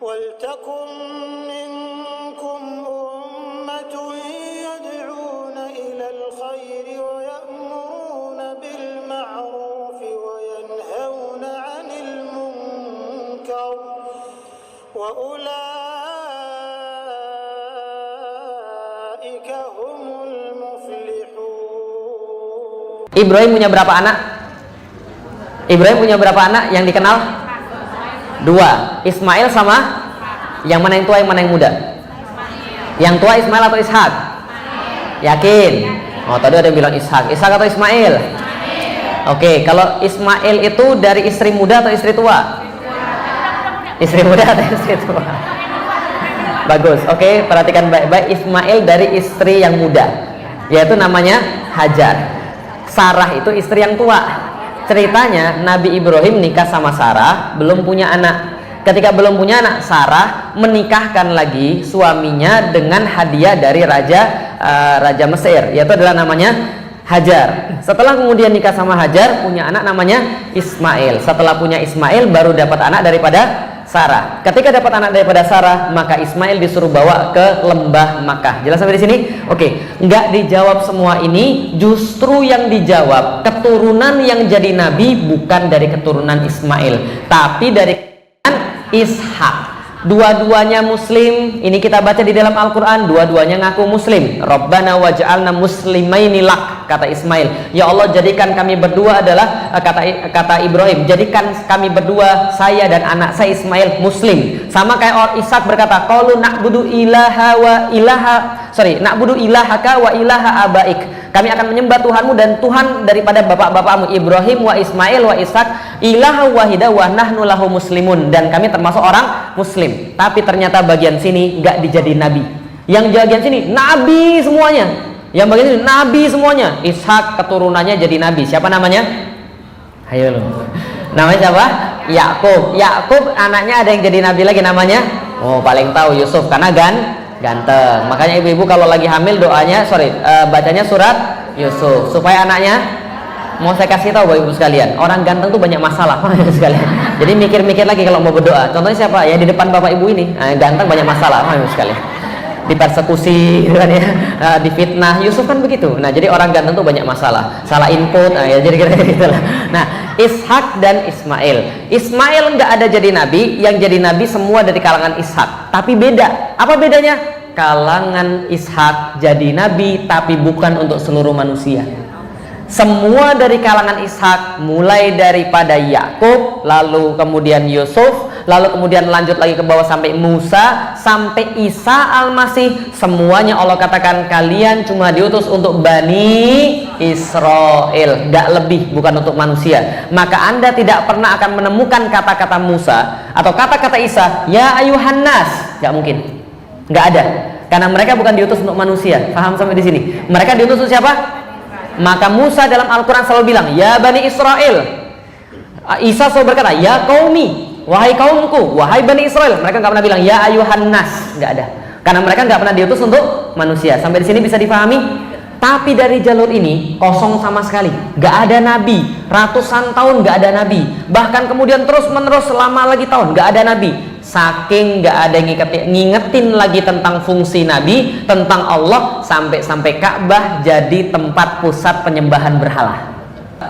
وَلْتَكُنْ مِنْكُمْ أُمَّةٌ يَدْعُونَ إِلَى الْخَيْرِ وَيَأْمُرُونَ بِالْمَعْرُوفِ وَيَنْهَوْنَ عَنِ الْمُنْكَرِ وَأُولَئِكَ هُمُ الْمُفْلِحُونَ. Ibrahim punya berapa anak? Ibrahim punya berapa anak yang dikenal? 2. Ismail sama? Yang mana yang tua, yang mana yang muda? Yang tua Ismail atau Ishak? Yakin? Oh, tadi ada yang bilang Ishak. Ishak atau Ismail? Oke, kalau Ismail itu dari istri muda atau istri tua? Istri muda atau istri tua? Bagus. Oke, perhatikan baik-baik. Ismail dari istri yang muda, yaitu namanya Hajar. Sarah itu istri yang tua. Ceritanya Nabi Ibrahim nikah sama Sarah, belum punya anak. Ketika belum punya anak, Sarah menikahkan lagi suaminya dengan hadiah dari Raja Mesir, yaitu adalah namanya Hajar. Setelah kemudian nikah sama Hajar, punya anak namanya Ismail. Setelah punya Ismail, baru dapat anak daripada Sarah. Ketika dapat anak daripada Sarah, maka Ismail disuruh bawa ke lembah Makkah. Jelas sampai di sini? Oke, nggak dijawab semua ini. Justru yang dijawab, keturunan yang jadi nabi bukan dari keturunan Ismail, tapi dari Ishak. Dua-duanya muslim. Ini kita baca di dalam Al-Quran, dua-duanya ngaku muslim. Rabbana waj'alna muslimaini lak, kata Ismail. Ya Allah, jadikan kami berdua adalah kata Ibrahim, jadikan kami berdua, saya dan anak saya Ismail, muslim. Sama kayak orang Ishak berkata, qalu na'budu ilahaka wa ilaha abaik. Kami akan menyembah Tuhanmu dan Tuhan daripada bapak-bapakmu Ibrahim wa Ismail wa Ishak ilaha wahida wa nahnu lahu muslimun, dan kami termasuk orang muslim. Tapi ternyata bagian sini nggak dijadiin nabi. Yang bagian sini nabi semuanya. Yang bagian sini nabi semuanya. Ishak keturunannya jadi nabi. Siapa namanya? Ayo lo. Namanya siapa? Yakub. Yakub anaknya ada yang jadi nabi lagi, namanya? Oh, paling tahu Yusuf karena ganteng. Makanya ibu-ibu kalau lagi hamil doanya, bacanya surat Yusuf supaya anaknya, mau saya kasih tahu Bapak Ibu sekalian, orang ganteng tuh banyak masalah sekalian. Jadi mikir-mikir lagi kalau mau berdoa. Contohnya siapa? Ya di depan Bapak Ibu ini, ganteng banyak masalah Bapak Ibu sekalian. Dipersekusi kan ya, difitnah. Yusuf kan begitu. Nah, jadi orang ganteng tuh banyak masalah. Salah input, ya jadi kira-kira gitulah. Nah, Ishak dan Ismail. Ismail nggak ada jadi nabi, yang jadi nabi semua dari kalangan Ishak. Tapi beda. Apa bedanya? Kalangan Ishak jadi nabi, tapi bukan untuk seluruh manusia. Semua dari kalangan Ishak, mulai daripada Yakub, lalu kemudian Yusuf, lalu kemudian lanjut lagi ke bawah sampai Musa, sampai Isa Al-Masih, semuanya Allah katakan kalian cuma diutus untuk Bani Israel, gak lebih, bukan untuk manusia. Maka Anda tidak pernah akan menemukan kata-kata Musa atau kata-kata Isa, ya ayuhan nas, gak mungkin, gak ada, karena mereka bukan diutus untuk manusia. Paham sampai di sini? Mereka diutus untuk siapa? Maka Musa dalam Al-Quran selalu bilang, ya Bani Israel. Isa selalu berkata, ya qaumi, wahai kaumku, wahai Bani Israel. Mereka nggak pernah bilang, ya ayuhan nas, nggak ada. Karena mereka nggak pernah diutus untuk manusia. Sampai di sini bisa dipahami? Tapi dari jalur ini kosong sama sekali, nggak ada nabi. Ratusan tahun nggak ada nabi. Bahkan kemudian terus menerus selama lagi tahun nggak ada nabi. Saking nggak ada yang ngingetin lagi tentang fungsi nabi, tentang Allah, sampai Ka'bah jadi tempat pusat penyembahan berhala.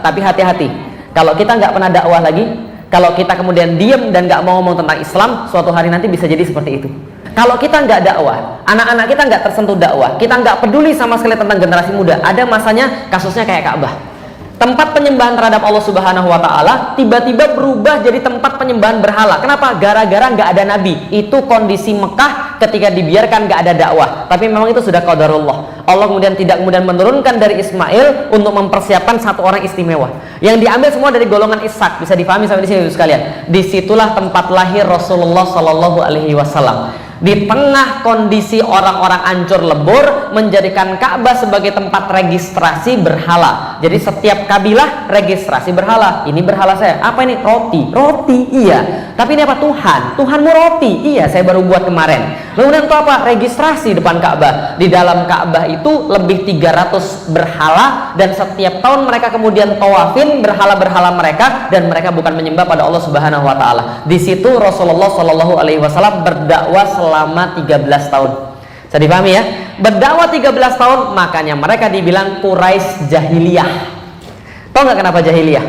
Tapi hati-hati, kalau kita nggak pernah dakwah lagi, kalau kita kemudian diam dan nggak mau ngomong tentang Islam, suatu hari nanti bisa jadi seperti itu. Kalau kita nggak dakwah, anak-anak kita nggak tersentuh dakwah, kita nggak peduli sama sekali tentang generasi muda, ada masanya kasusnya kayak Ka'bah. Tempat penyembahan terhadap Allah Subhanahu wa Ta'ala tiba-tiba berubah jadi tempat penyembahan berhala. Kenapa? Gara-gara nggak ada nabi. Itu kondisi Mekah ketika dibiarkan nggak ada dakwah. Tapi memang itu sudah qadarullah. Allah kemudian tidak menurunkan dari Ismail untuk mempersiapkan satu orang istimewa. Yang diambil semua dari golongan Ishak. Bisa difahami sampai di sini sekalian. Disitulah tempat lahir Rasulullah Sallallahu Alaihi Wasallam. Di tengah kondisi orang-orang ancur lebur, menjadikan Ka'bah sebagai tempat registrasi berhala. Jadi setiap kabilah registrasi berhala. Ini berhala saya. Apa ini? Roti. Roti, iya. Tapi ini apa? Tuhan. Tuhanmu roti. Iya, saya baru buat kemarin. Kemudian itu apa? Registrasi depan Ka'bah. Di dalam Ka'bah itu lebih 300 berhala, dan setiap tahun mereka kemudian tawafin berhala-berhala mereka, dan mereka bukan menyembah pada Allah Subhanahu wa taala. Di situ Rasulullah Shallallahu alaihi wasallam berdakwah selama 13 tahun. Bisa dipahami ya? Berdakwah 13 tahun, makanya mereka dibilang Quraisy jahiliyah. Tahu nggak kenapa jahiliyah?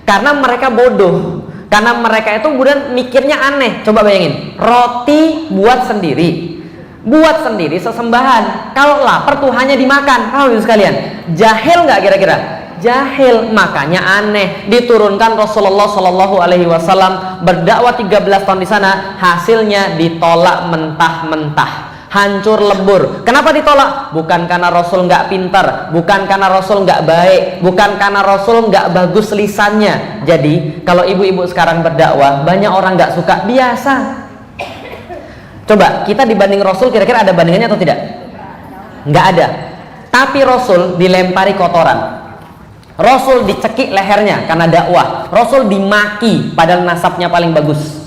Karena mereka bodoh. Karena mereka itu kemudian mikirnya aneh. Coba bayangin, roti buat sendiri, sesembahan. Kalau lapar Tuhannya dimakan. Tahu itu sekalian? Jahil nggak kira-kira? Jahil, makanya aneh. Diturunkan Rasulullah Shallallahu alaihi wasallam berdakwah 13 tahun di sana, hasilnya ditolak mentah-mentah, hancur lebur. Kenapa ditolak? Bukan karena Rasul nggak pintar, bukan karena Rasul nggak baik, bukan karena Rasul nggak bagus lisannya. Jadi kalau ibu-ibu sekarang berdakwah, banyak orang nggak suka, biasa. Coba kita dibanding Rasul, kira-kira ada bandingannya atau tidak? Nggak ada. Tapi Rasul dilempari kotoran, Rasul dicekik lehernya karena dakwah, Rasul dimaki padahal nasabnya paling bagus,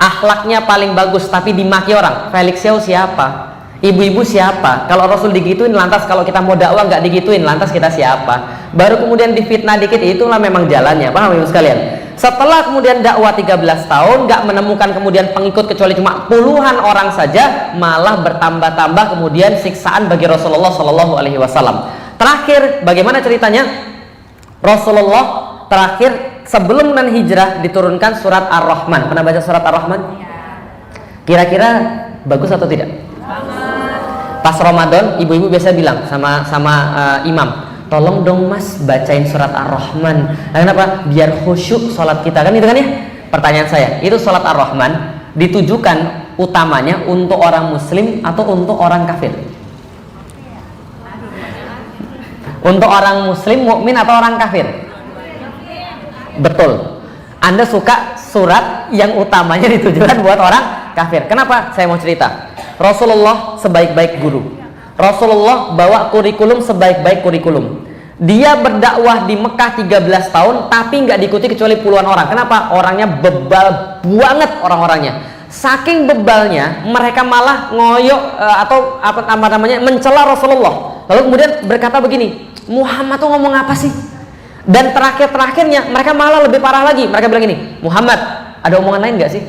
akhlaknya paling bagus, tapi dimaki orang. Felix Yao siapa? Ibu-ibu siapa? Kalau Rasul digituin, lantas kalau kita mau dakwah nggak digituin, lantas kita siapa? Baru kemudian difitnah dikit, itulah memang jalannya. Paham ibu sekalian? Setelah kemudian dakwah 13 tahun nggak menemukan kemudian pengikut kecuali cuma puluhan orang saja, malah bertambah-tambah kemudian siksaan bagi Rasulullah Shallallahu alaihi wasallam. Terakhir, bagaimana ceritanya? Rasulullah terakhir sebelum dan hijrah diturunkan surat Ar-Rahman. Pernah baca surat Ar-Rahman? Kira-kira bagus atau tidak? Pas Ramadan, ibu-ibu biasa bilang sama imam, tolong dong mas bacain surat Ar-Rahman. Kenapa? Biar khusyuk sholat kita, kan itu kan ya? Pertanyaan saya, itu sholat Ar-Rahman ditujukan utamanya untuk orang muslim atau untuk orang kafir? Untuk orang muslim, mukmin atau orang kafir? Betul. Anda suka surat yang utamanya ditujukan buat orang kafir. Kenapa? Saya mau cerita. Rasulullah sebaik-baik guru. Rasulullah bawa kurikulum sebaik-baik kurikulum. Dia berdakwah di Mekah 13 tahun, tapi nggak diikuti kecuali puluhan orang. Kenapa? Orangnya bebal banget orang-orangnya. Saking bebalnya, mereka malah ngoyok atau apa namanya, mencela Rasulullah. Lalu kemudian berkata begini, Muhammad tuh ngomong apa sih? Dan terakhirnya mereka malah lebih parah lagi. Mereka bilang gini, Muhammad, ada omongan lain nggak sih?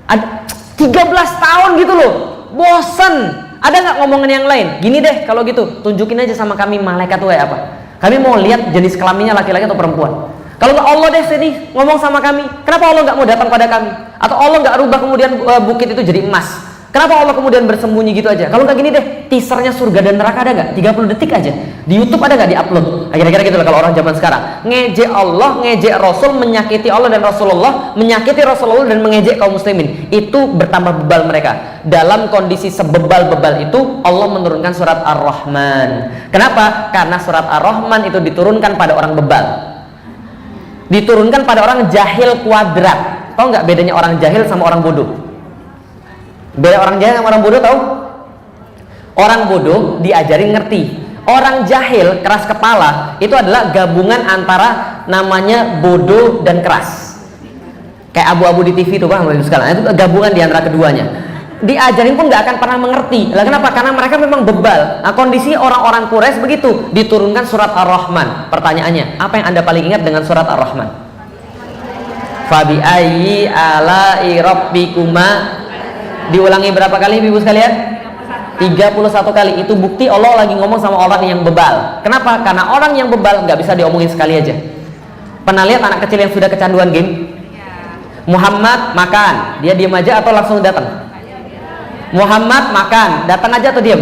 Ada 13 tahun gitu loh, bosen. Ada nggak ngomongan yang lain? Gini deh, kalau gitu tunjukin aja sama kami malaikat tuh kayak apa. Kami mau lihat jenis kelaminnya laki-laki atau perempuan. Kalau nggak Allah deh sini ngomong sama kami. Kenapa Allah nggak mau datang pada kami? Atau Allah nggak rubah kemudian bukit itu jadi emas? Kenapa Allah kemudian bersembunyi gitu aja? Kalau nggak gini deh, teasernya surga dan neraka ada nggak? 30 detik aja. Di YouTube ada nggak di-upload? Kira-kira gitu lah kalau orang zaman sekarang. Ngejek Allah, ngejek Rasul, menyakiti Allah dan Rasulullah, menyakiti Rasulullah dan mengejek kaum muslimin. Itu bertambah bebal mereka. Dalam kondisi sebebal-bebal itu, Allah menurunkan surat Ar-Rahman. Kenapa? Karena surat Ar-Rahman itu diturunkan pada orang bebal. Diturunkan pada orang jahil kuadrat. Tahu nggak bedanya orang jahil sama orang bodoh? Beda orang jahil sama orang bodoh, tahu? Orang bodoh diajarin ngerti. Orang jahil keras kepala itu adalah gabungan antara namanya bodoh dan keras. Kayak abu-abu di TV itu Bang, itu gabungan di antara keduanya. Diajarin pun nggak akan pernah mengerti. Lah kenapa? Karena mereka memang bebal. Nah, kondisi orang-orang Quraisy begitu. Diturunkan surat Ar-Rahman. Pertanyaannya, apa yang Anda paling ingat dengan surat Ar-Rahman? Fabi ayyi ala'i rabbikuma. Diulangi berapa kali ibu sekalian? 31 kali. Itu bukti Allah lagi ngomong sama orang yang bebal. Kenapa? Karena orang yang bebal nggak bisa diomongin sekali aja. Pernah lihat anak kecil yang sudah kecanduan game? Muhammad makan, dia diam aja atau langsung datang? Muhammad makan, datang aja atau diam?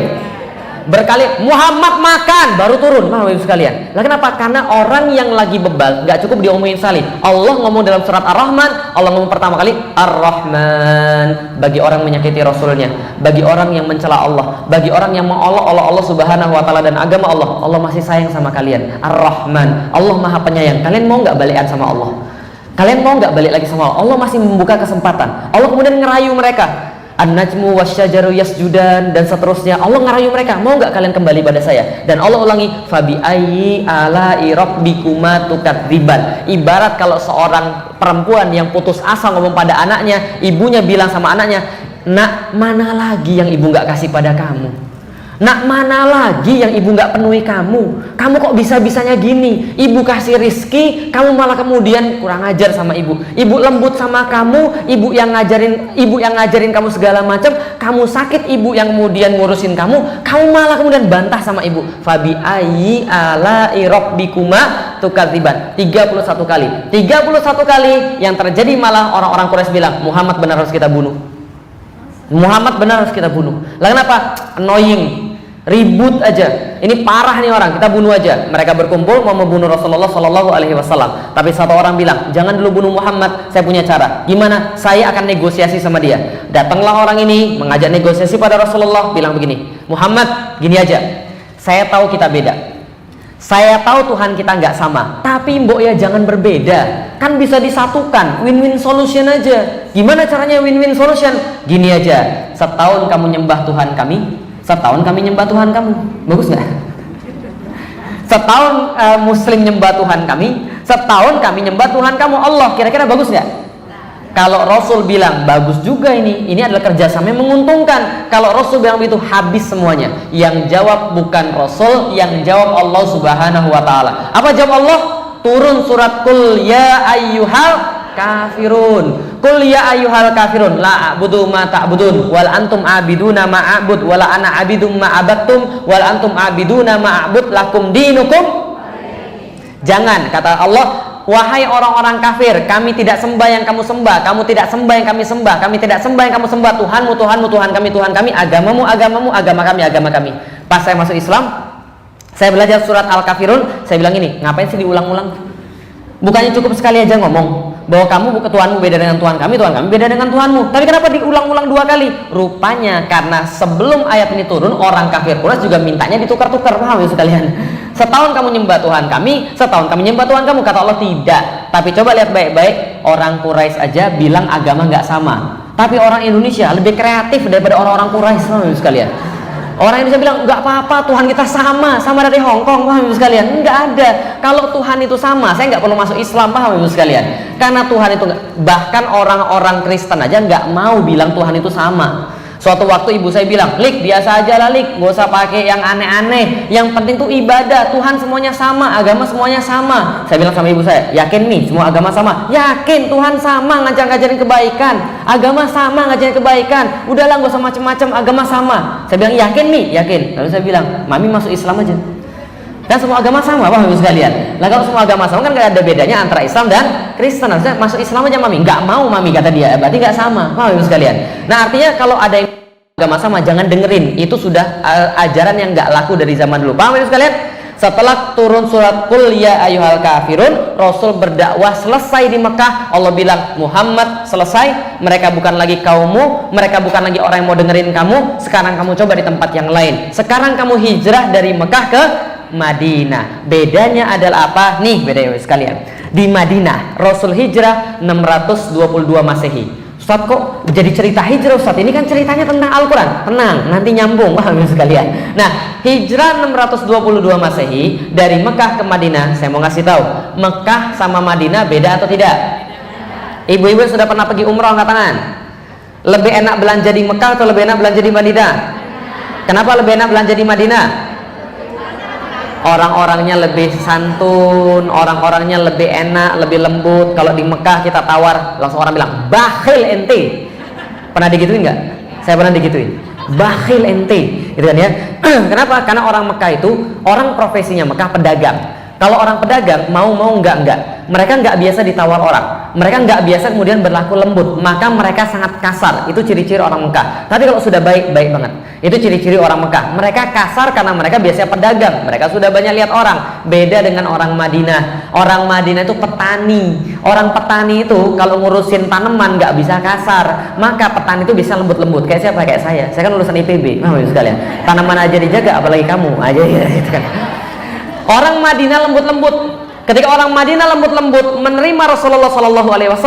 Berkali Muhammad makan baru turun. Nah, ibu sekalian. Lah kenapa? Karena orang yang lagi bebal nggak cukup diomongin sekali. Allah ngomong dalam surat Ar-Rahman, Allah ngomong pertama kali Ar-Rahman bagi orang menyakiti Rasulnya, bagi orang yang mencela Allah, bagi orang yang mau Allah Subhanahu Wa Taala dan agama Allah. Allah masih sayang sama kalian. Ar-Rahman, Allah Maha Penyayang. Kalian mau nggak balikan sama Allah? Kalian mau nggak balik lagi sama Allah? Allah masih membuka kesempatan. Allah kemudian ngerayu mereka. An-najmu wasyajaru yasjudan, dan seterusnya. Allah ngerayu mereka, mau nggak kalian kembali pada saya? Dan Allah ulangi, fabi ayyi ala'i rabbikuma tukadziban. Ibarat kalau seorang perempuan yang putus asa ngomong pada anaknya, ibunya bilang sama anaknya, nak, mana lagi yang ibu nggak kasih pada kamu? Nak, mana lagi yang ibu nggak penuhi kamu? Kamu kok bisa-bisanya gini? Ibu kasih rizki, kamu malah kemudian kurang ajar sama ibu. Ibu lembut sama kamu, ibu yang ngajarin kamu segala macam. Kamu sakit, ibu yang kemudian ngurusin kamu. Kamu malah kemudian bantah sama ibu. Fabi ayyi ala'i rabbikuma tukadziban. 31 kali. 31 kali yang terjadi malah orang-orang Quraisy bilang, Muhammad benar harus kita bunuh. Muhammad benar harus kita bunuh. Lah kenapa? Annoying, ribut aja. Ini parah nih orang, kita bunuh aja. Mereka berkumpul mau membunuh Rasulullah Shallallahu Alaihi Wasallam. Tapi satu orang bilang, jangan dulu bunuh Muhammad. Saya punya cara. Gimana? Saya akan negosiasi sama dia. Datanglah orang ini mengajak negosiasi pada Rasulullah. Bilang begini, Muhammad, gini aja. Saya tahu kita beda. Saya tahu Tuhan kita nggak sama, tapi mbok ya jangan berbeda, kan bisa disatukan, win-win solution aja. Gimana caranya win-win solution? Gini aja, setahun kamu nyembah Tuhan kami, setahun kami nyembah Tuhan kamu. Bagus nggak? Setahun Muslim nyembah Tuhan kami, setahun kami nyembah Tuhan kamu, Allah. Kira-kira bagus nggak? Kalau Rasul bilang bagus juga, ini adalah kerjasama yang menguntungkan. Kalau Rasul bilang begitu, habis semuanya. Yang jawab bukan Rasul, yang jawab Allah Subhanahu wa Ta'ala. Apa jawab Allah? Turun surat Qul ya ayyuhal kafirun. Qul ya ayyuhal kafirun la a'budu ma ta'budun wal antum a'biduna ma a'bud wala ana a'bidum ma abattum wal antum a'biduna ma a'bud lakum dinukum. Jangan, kata Allah, wahai orang-orang kafir, kami tidak sembah yang kamu sembah, kamu tidak sembah yang kami sembah, kami tidak sembah yang kamu sembah, Tuhanmu, Tuhanmu, Tuhan kami, agamamu, agamamu, agama kami. Pas saya masuk Islam, saya belajar surat Al-Kafirun, saya bilang ini, ngapain sih diulang-ulang? Bukannya cukup sekali aja ngomong bahwa kamu Tuhanmu beda dengan Tuhan kami beda dengan Tuhanmu. Tapi kenapa diulang-ulang 2 kali? Rupanya karena sebelum ayat ini turun, orang kafir Quraisy juga mintanya ditukar-tukar. Paham ya sekalian? Setahun kamu nyembah Tuhan kami, setahun kami nyembah Tuhan kamu. Kata Allah tidak. Tapi coba lihat baik-baik, orang Quraisy aja bilang agama nggak sama. Tapi orang Indonesia lebih kreatif daripada orang-orang Quraisy. Paham ya sekalian? Orang Indonesia bilang nggak apa-apa, Tuhan kita sama dari Hong Kong. Paham ibu sekalian? Nggak ada. Kalau Tuhan itu sama, saya nggak perlu masuk Islam. Paham ibu sekalian? Karena Tuhan itu bahkan orang-orang Kristen aja nggak mau bilang Tuhan itu sama. Suatu waktu ibu saya bilang, Lik, biasa aja lah Lik, gak usah pakai yang aneh-aneh. Yang penting tuh ibadah, Tuhan semuanya sama, agama semuanya sama. Saya bilang sama ibu saya, yakin nih semua agama sama? Yakin, Tuhan sama, ngajarin kebaikan, agama sama, ngajarin kebaikan. Udahlah gak usah macem-macem, agama sama. Saya bilang, yakin nih? Yakin. Lalu saya bilang, Mami masuk Islam aja. Dan semua agama sama, paham ibu sekalian? Nah kalau semua agama sama kan gak ada bedanya antara Islam dan Kristen. Harusnya masuk Islam aja Mami. Nggak mau Mami, kata dia, berarti nggak sama, paham ibu sekalian? Nah artinya kalau ada yang agama sama, jangan dengerin. Itu sudah ajaran yang nggak laku dari zaman dulu, paham ibu sekalian? Setelah turun surat Qul ya ayyuhal kafirun, Rasul berdakwah selesai di Mekah. Allah bilang, Muhammad selesai, mereka bukan lagi kaummu, mereka bukan lagi orang yang mau dengerin kamu. Sekarang kamu coba di tempat yang lain. Sekarang kamu hijrah dari Mekah ke Madinah. Bedanya adalah apa? Nih bedanya sekalian. Di Madinah Rasul hijrah 622 Masehi. Ustaz, kok jadi cerita hijrah Ustaz? Ini kan ceritanya tentang Al-Quran. Tenang, nanti nyambung, paham sekalian. Nah, hijrah 622 Masehi dari Mekah ke Madinah. Saya mau ngasih tahu, Mekah sama Madinah beda atau tidak? Ibu-ibu sudah pernah pergi umroh, angkat tangan. Lebih enak belanja di Mekah atau lebih enak belanja di Madinah? Kenapa lebih enak belanja di Madinah? Orang-orangnya lebih santun, orang-orangnya lebih enak, lebih lembut. Kalau di Mekah kita tawar, langsung orang bilang, bakhil ente. Pernah digituin nggak? Saya pernah digituin. Bakhil ente, gitu kan ya? Kenapa? Karena orang Mekah itu, orang profesinya Mekah pedagang. Kalau orang pedagang mau enggak, mereka nggak biasa ditawar orang, mereka nggak biasa kemudian berlaku lembut, maka mereka sangat kasar. Itu ciri-ciri orang Mekah. Tapi kalau sudah baik banget, itu ciri-ciri orang Mekah. Mereka kasar karena mereka biasanya pedagang, mereka sudah banyak lihat orang. Beda dengan orang Madinah. Orang Madinah itu petani. Orang petani itu kalau ngurusin tanaman nggak bisa kasar, maka petani itu bisa lembut-lembut. Kayak siapa? Kayak saya kan lulusan IPB, sekalian. Tanaman aja dijaga, apalagi kamu aja ya, gitu kan. Orang Madinah lembut-lembut. Ketika orang Madinah lembut-lembut menerima Rasulullah SAW,